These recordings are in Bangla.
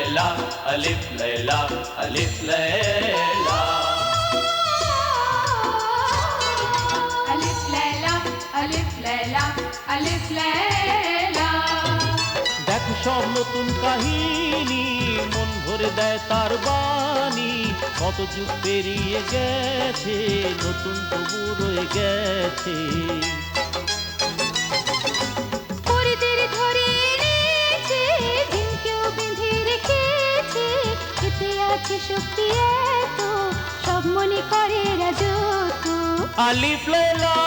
लैला अलिफ लैला अलिफ लैला अलिफ लैला अलिफ लैला अलिफ लैला। দেখ সব নতুন কাহিনী মন ভরে দেয় তার বাণী কত যুগ পেরিয়ে গেছে নতুন তবু রয়ে গেছে পরিদের ধরে এনেছে দিনকেও বেঁধে রেখেছে এতে আছে শক্তি এত সব মনে করে রাজত্ব। আলিফ লায়লা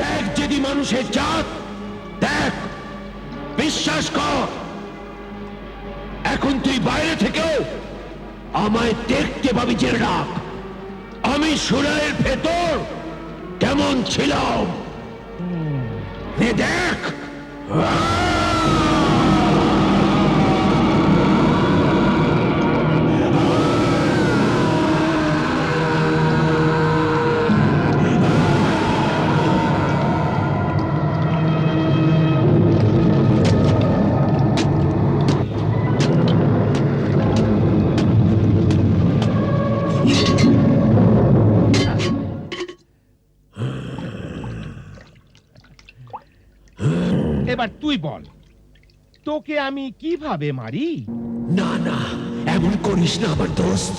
দেখ যদি মানুষের জাত দেখ বিশ্বাস কর এখন তুই বাইরে থেকেও আমায় দেখতে পাবি জেনে রাখ আমি সুরায়ের ভেতর কেমন ছিলাম নে দেখ এবার তুই বল তোকে আমি কিভাবে মারি? না না এমন করিস না আমার দোস্ত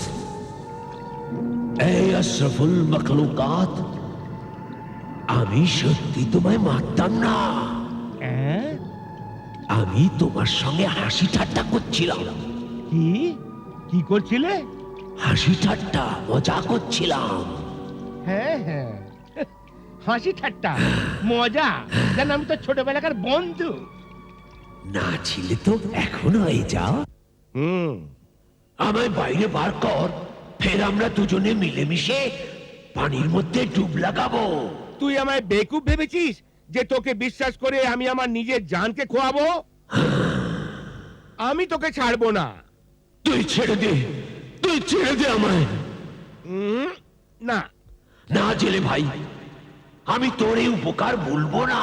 এই আশরাফুল মখলুকাত আমি সত্যি তোমায় মারতাম না অ্যাঁ? আমি তোমার সঙ্গে হাসি ঠাট্টা করছিলাম কি কি করছিলে? হাসি ঠাট্টা মজা করছিলাম হ্যাঁ হ্যাঁ হাসি ঠাট্টা মজা যেন আমি তো ছোটবেলাকার বন্ধু। না ছিলে তো এখন হয়ে যাও আমায় বাইরে বার কর ফের আমরা দুজনে মিলেমিশে পানির মধ্যে ডুব লাগাবো তুই আমায় বেকুব ভেবেছিস যে তোকে বিশ্বাস করে আমি আমার নিজের জানকে খোয়াবো? আমি তোকে ছাড়বো না। তুই ছেড়ে দে আমায় না না জেলে ভাই আমি তোর এই উপকার ভুলবো না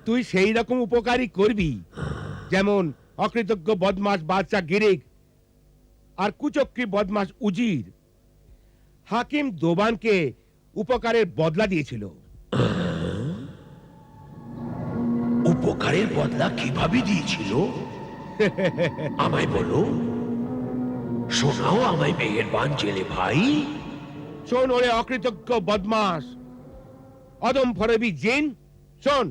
তুই সেই রকম উপকারই করবি যেমন অকৃতজ্ঞ বদমাস বাদশা গিরিক আর কুচক্রী বদমাস উজির হাকিম দোবানকে উপকারের বদলা দিয়েছিল। উপকারের বদলা কিভাবে দিয়েছিল আমায় বলো শোনাও আমায় মেহেরবান জেলে ভাই শোন ওরে অকৃতজ্ঞ বদমাস অদম ফরবি জিন শোন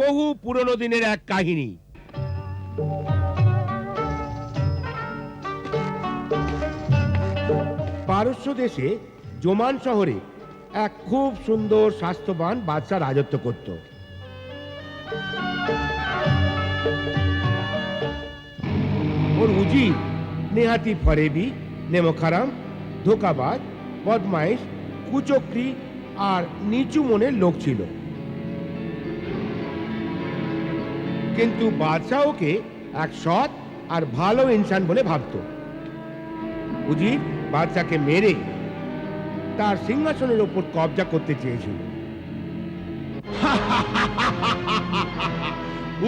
বহু পুরনো দিনের এক কাহিনী। পারস্য দেশে জোমান শহরে এক খুব সুন্দর স্বাস্থ্যবান বাদশা রাজত্ব করত। ওর উজির নেহাতি ফরেবি নেমখারাম ধোকাবাজ বদমাইশ কুচক্রী আর নিচু মনের লোক ছিল কিন্তু বাদশাহ ওকে এক সৎ আর ভালো ইনসান বলে ভাবত। উজির বাদশাকে মেরে তার সিংহাসনের ওপর কবজা করতে চেয়েছিল।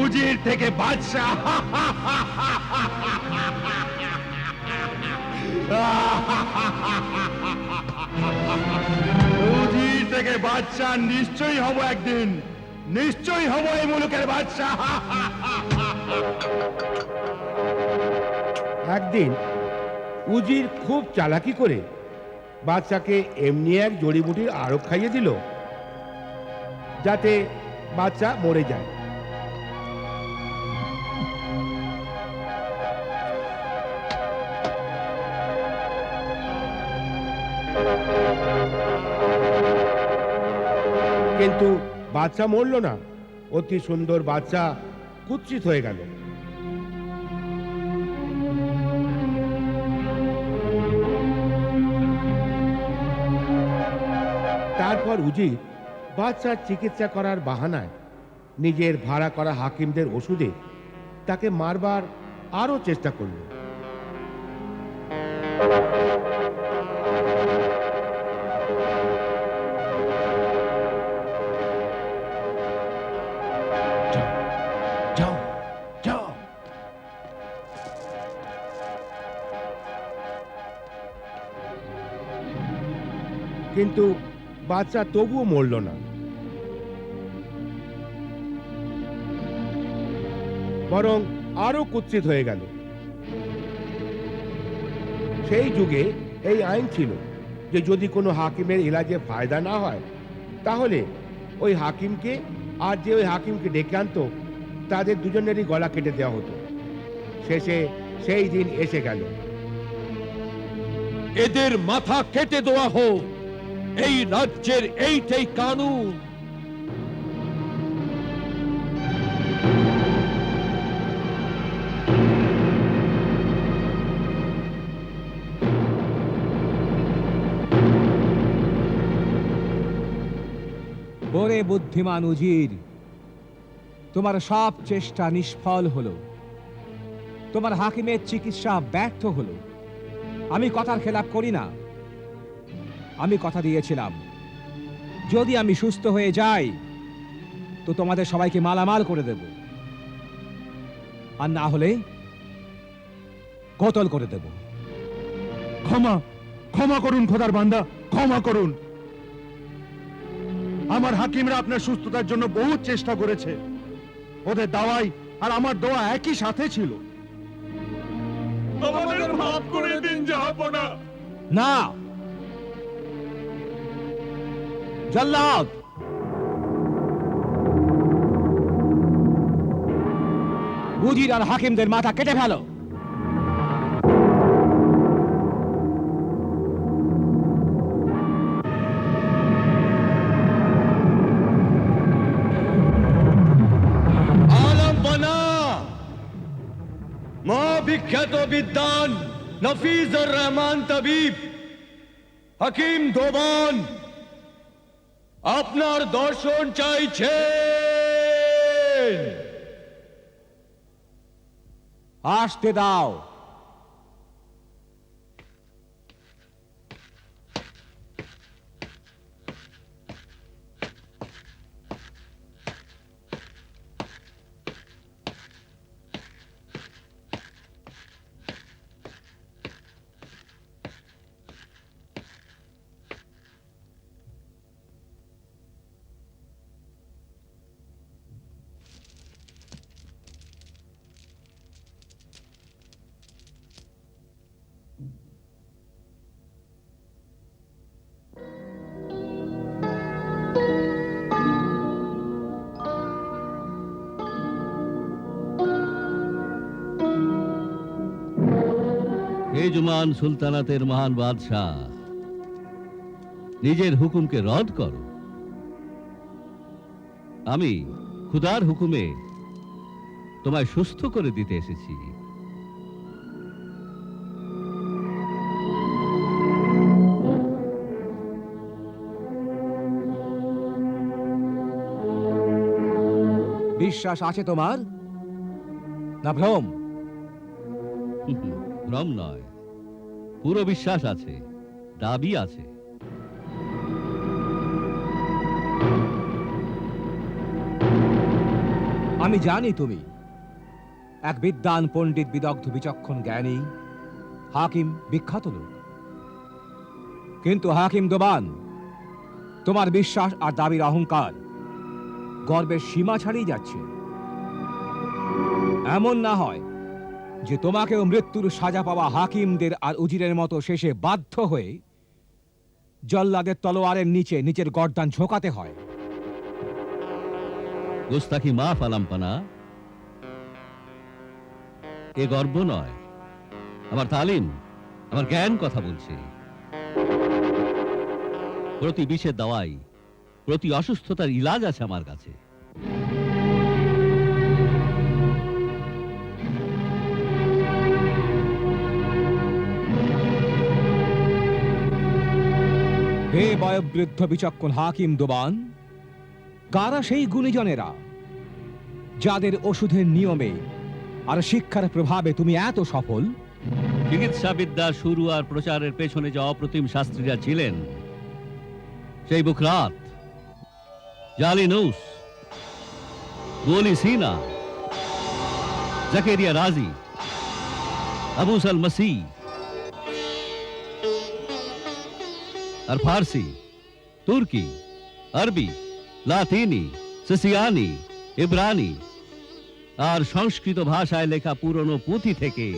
উজির থেকে বাদশা উজির থেকে বাদশা নিশ্চয়ই হব একদিন নিশ্চয়ই হব এই মুলুকের বাদশা একদিন উজির খুব চালাকি করে বাদশাকে এমনি এক জড়িবুটির আরোপ খাইয়ে দিল যাতে বাদশা মরে যায়। কিন্তু বাদশা মরল না, অতি সুন্দর বাদশা কুৎসিত হয়ে গেল। তারপর উজির বাদশার চিকিৎসা করার বাহানায় নিজের ভাড়া করা হাকিমদের ওষুধে তাকে মারবার আরো চেষ্টা করল। যাও যাও। কিন্তু বাচ্চা তবুও মরল না, বরং আরো কুৎসিত হয়ে গেল। সেই যুগে এই আইন ছিল যে যদি কোনো হাকিমের ইলাজে ফায়দা না হয় তাহলে ওই হাকিমকে আর যে ওই হাকিমকে ডেকে আনতো তাদের দুজনেরই গলা কেটে দেওয়া হতো। শেষে সেই দিন এসে গেল। এদের মাথা কেটে দেওয়া হোক, এই রাজ্যের এইটাই কানুন। ওরে বুদ্ধিমান উজির, তোমার সব চেষ্টা নিষ্ফল হলো, তোমার হাকিমের চিকিৎসা ব্যর্থ হলো। আমি কথার খেলাপ করি না, আমি কথা দিয়েছিলাম যদি আমি সুস্থ হয়ে যাই তো তোমাদের সবাইকে মালামাল করে দেব, আর না হলে কতল করে দেব। ক্ষমা ক্ষমা করুন খোদার বান্দা, ক্ষমা করুন। আমার হাকিমরা আপনার সুস্থতার জন্য বহু চেষ্টা করেছে। ওদের দাওয়াই আর আমার দোয়া একই সাথে ছিল। আমাদের মাফ করে দিন জাহাপনা। না, জল্লাদ, উজির আর হাকিমদের মাথা কেটে ফেলো। বিখ্যাত বিদ্বান নফিজুর রহমান তাবিব হাকিম দোবান আপনার দর্শন চাইছেন। আসতে দাও। এজমান সুলতানাতের মহান বাদশাহ, নিজের হুকুমকে রদ করো। আমি খুদার হুকুমে তোমায় সুস্থ করে দিতে এসেছি। বিশ্বাস আছে তোমার না ভ্রম? ভ্রম নয়, পুরো বিশ্বাস আছে, দাবি আছে। আমি জানি তুমি এক বিদ্বান পণ্ডিত, বিদগ্ধ, বিচক্ষণ, জ্ঞানী, হাকিম, বিখ্যাত লোক। কিন্তু হাকিম দোবান, তোমার বিশ্বাস আর দাবির অহংকার গর্বের সীমা ছাড়িয়ে যাচ্ছে। এমন না হয় যে তোমাকেও মৃত্যুর সাজা পাওয়া হাকিমদের আর উজিরের মতো শেষে বাধ্য হয়ে জল্লাদের তলোয়ারের নিচে নিজের গর্দান ঝোঁকাতে হয়। গোস্তাখি মাফ আলাম্পানা, এ গর্ব নয়, আমার তালিম, আমার জ্ঞান কথা বলছে। প্রতি বিষের দাওয়াই, প্রতি অসুস্থতার ইলাজ আছে আমার কাছে। হে বয়োবৃদ্ধ বিচক্ষণ হাকিম দোবান, কারা সেই গুণীজনেরা যাদের ওষুধের নিয়মে আর শিক্ষার প্রভাবে তুমি এত সফল? চিকিৎসা বিদ্যা শুরু আর প্রচারের পেছনে যে অপ্রতিম শাস্ত্রীরা ছিলেন, সেই বুকরাত, জালিনুস, গোলি সিনা, জাকেরিয়া রাজি, আবু সাল মসি আর ফার্সি, তুর্কি, আরবি, লাতিনি, সিসিয়ানি, ইব্রানি আর সংস্কৃত ভাষায় লেখা পুরনো পুঁথি থেকে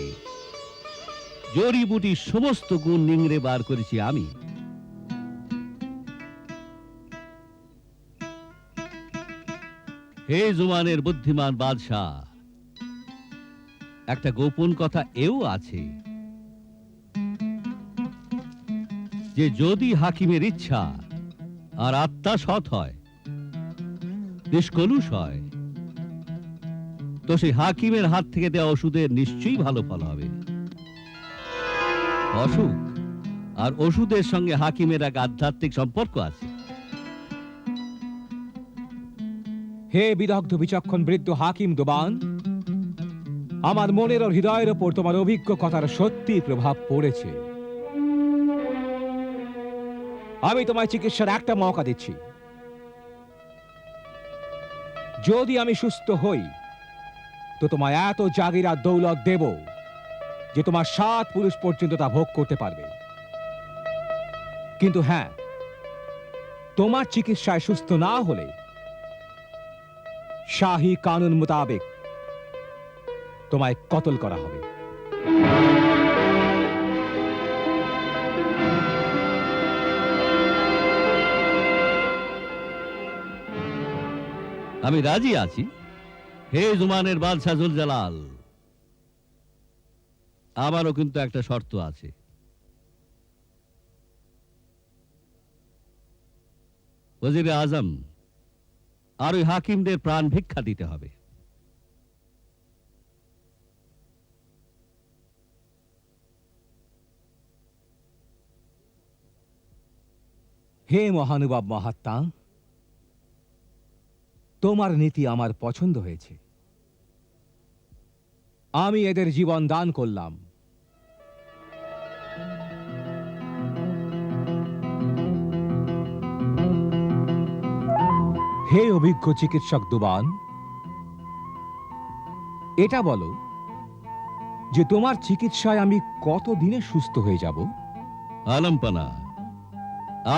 জড়িবুটি সমস্ত গুণ নিংড়ে বার করেছি আমি। হে জুমানের বুদ্ধিমান বাদশাহ, একটা গোপন কথা এও আছে যে যদি হাকিমের ইচ্ছা আর আত্মা সৎ হয়, নিষ্কলুষ হয়, তো সেই হাকিমের হাত থেকে দেওয়া ওষুধের নিশ্চয়ই ভালো ফল হবে। অসুখ আর ওষুধের সঙ্গে হাকিমের এক আধ্যাত্মিক সম্পর্ক আছে। হে বিদগ্ধ বিচক্ষণ বৃদ্ধ হাকিম দোবান, আমার মনের ও হৃদয়ের ওপর তোমার অভিজ্ঞ কথার সত্যি প্রভাব পড়েছে। আমি তোমায় চিকিৎসার একটা মৌকা দিচ্ছি। যদি আমি সুস্থ হই তো তোমায় এত জাগির আর দৌলত দেব যে তোমার 7 পুরুষ পর্যন্ত তা ভোগ করতে পারবে। কিন্তু হ্যাঁ, তোমার চিকিৎসায় সুস্থ না হলে শাহী কানুন মোতাবেক তোমায় কতল করা হবে। আমি রাজি আছি। হে জুমানের বাদশাহ জুলজালাল, আমারও কিন্তু একটা শর্ত আছে। ওজিরে আজম আর ওই হাকিমদের প্রাণ ভিক্ষা দিতে হবে। হে মহানুভব মহাত্মা, তোমার নীতি আমার পছন্দ হয়েছে। আমি এদের জীবন দান করলাম। হে অভিজ্ঞ চিকিৎসক দুবান, এটা বলো যে তোমার চিকিৎসায় আমি কতদিনে সুস্থ হয়ে যাব? আলমপানা,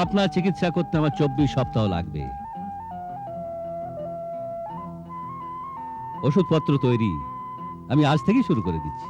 আপনার চিকিৎসা করতে আমার 24 সপ্তাহ লাগবে। ওষুধপত্র তৈরি আমি আজ থেকেই শুরু করে দিচ্ছি।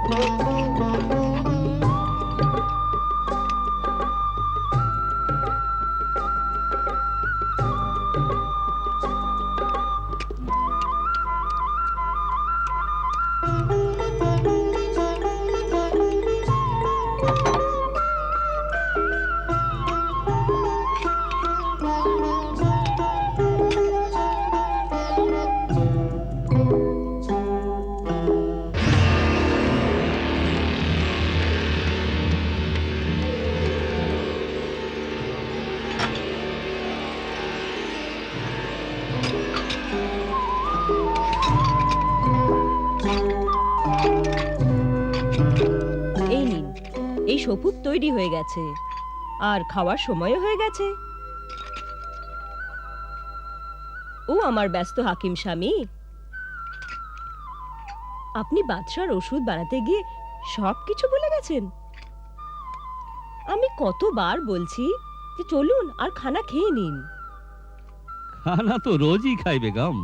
এই নিন, এই সপুক তৈরি হয়ে গেছে আর খাওয়ার সময়ও হয়ে গেছে। ও আমার ব্যস্ত হাকিম স্বামী, আপনি বাদশার ওষুধ বানাতে গিয়ে সবকিছু ভুলে গেছেন। আমি কতবার বলছি যে চলুন আর খানা খেয়ে নিন। খানা তো রোজই খাই বেগম,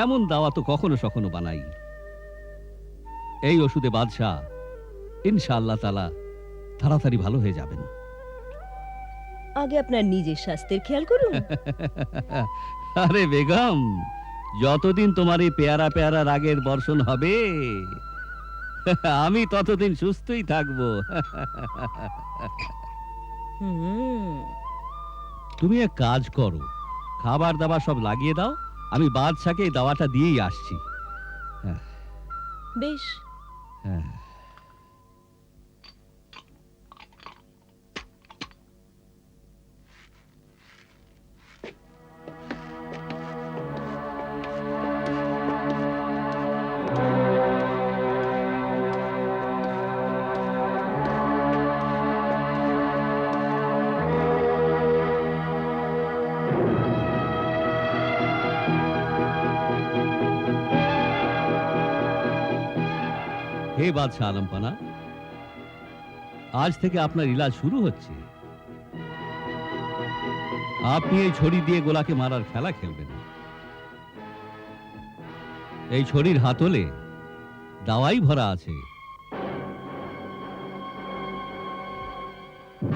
এমন দাওয়া তো কখনো সখনো বানাই। এই ওষুধে বাদশাহ ইনশাআল্লাহ তাআলা তাড়াতাড়ি ভালো হয়ে যাবেন। আগে আপনার নিজের স্বাস্থ্যের খেয়াল করুন। আরে বেগম, যতদিন তোমার এই পেয়ারা পেয়ারা রাগের বর্ষণ হবে আমি ততদিন সুস্থই থাকবো। হুম, তুমি এক কাজ করো, খাবার দাবার সব লাগিয়ে দাও, আমি বাদশাকে এই দাওয়াটা দিয়েই আসছি। বেশ। হ্যাঁ। হে বাদশাহ আলমপানা, আজ থেকে আপনার ইলাজ শুরু হচ্ছে। আপনি এই ছড়ি দিয়ে গোলাকে মারার খেলা খেলবেন। এই ছড়ির হাতলে দাওয়াই ভরা আছে,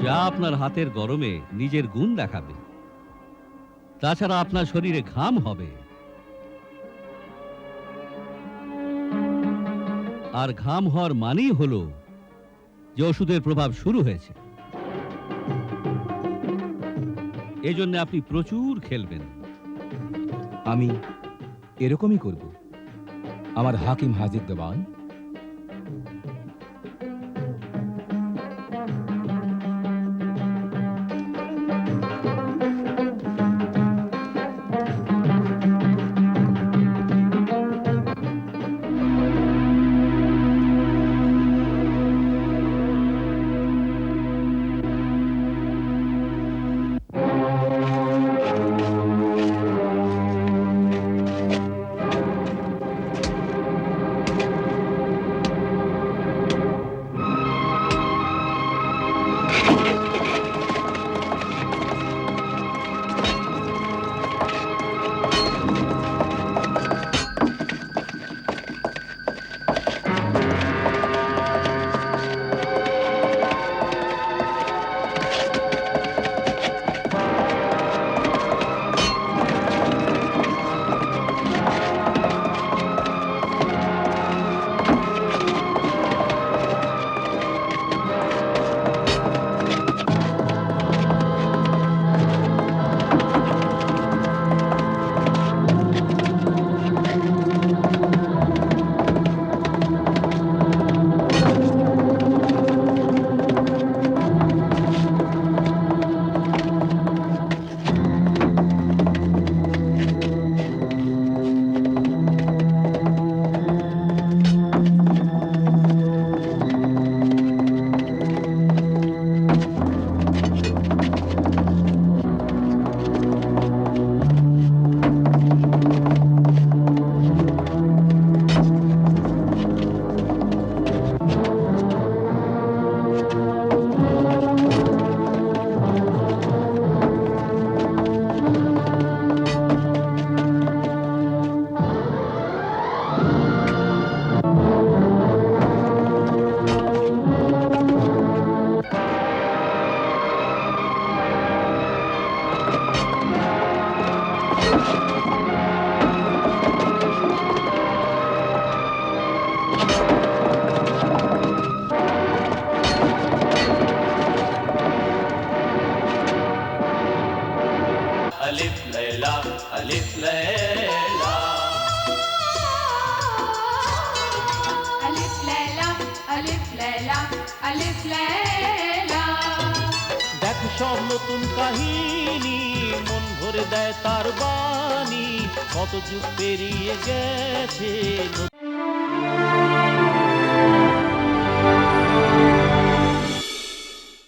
যা আপনার হাতের গরমে নিজের গুণ দেখাবে। তাছাড়া আপনার শরীরে ঘাম হবে, আর ঘাম হওয়ার মানেই হলো যে ওষুধের প্রভাব শুরু হয়েছে। এজন্য আপনি প্রচুর খেলবেন। আমি এরকমই করব। আমার হাকিম হাজির দেওয়ান। আলিফ লাইলা আলিফ লাইলা। দেখো সব নতুন কাহিনী, মন ভরে দেয় তার বাণী, কত যুগ পেরিয়ে গেছে।